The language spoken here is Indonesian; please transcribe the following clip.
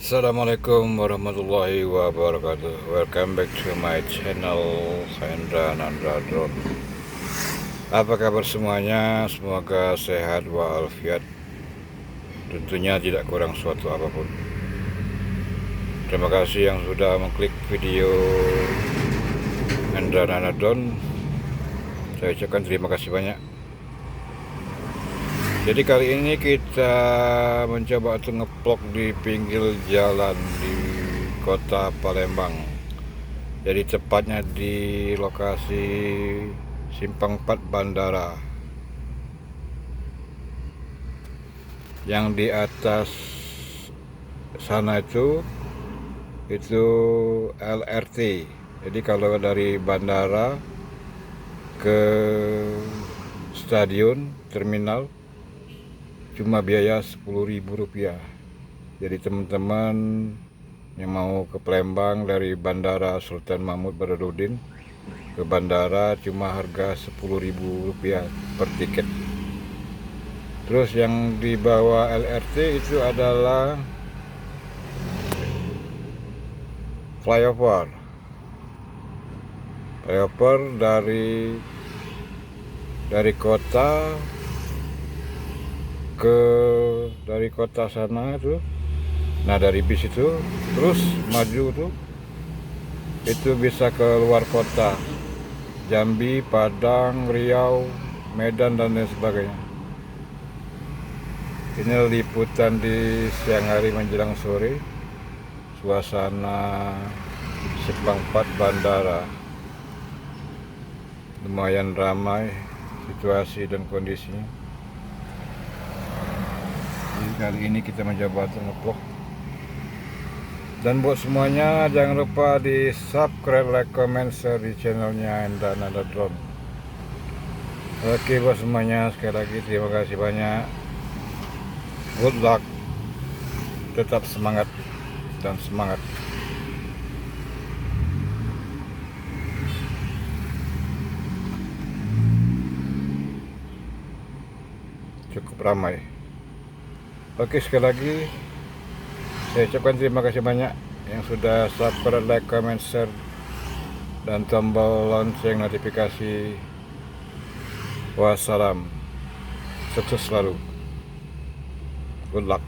Assalamualaikum warahmatullahi wabarakatuh. Welcome back to my channel Hendra Nandra Drone. Apa kabar semuanya? Semoga sehat walafiat. Tentunya tidak kurang suatu apapun. Terima kasih yang sudah mengklik video Hendra Nandra Drone. Saya ucapkan terima kasih banyak. Jadi kali ini kita mencoba untuk ngeplok di pinggir jalan di kota Palembang. Jadi tepatnya di lokasi Simpang 4 Bandara. Yang di atas sana itu LRT. Jadi kalau dari bandara ke stadion terminal cuma biaya Rp10.000. Jadi teman-teman yang mau ke Palembang dari Bandara Sultan Mahmud Badarudin ke bandara cuma harga Rp10.000 per tiket. Terus yang di bawah LRT itu adalah flyover dari kota dari kota sana tuh. Nah dari bis itu terus maju tuh itu bisa ke luar kota, Jambi, Padang, Riau, Medan dan lain sebagainya. Ini liputan di siang hari menjelang sore, suasana Simpang 4 Bandara. Lumayan ramai situasi dan kondisinya. Jadi kali ini kita mencoba untuk ngeplok. Dan buat semuanya jangan lupa di subscribe, like, comment, share di channelnya Hendra Nandra Drone. Oke buat semuanya, sekali lagi terima kasih banyak. Good luck, tetap semangat dan semangat. Cukup ramai. Oke, sekali lagi saya ucapkan terima kasih banyak yang sudah subscribe, like, comment, share dan tombol lonceng notifikasi. Wassalam, sukses selalu, good luck.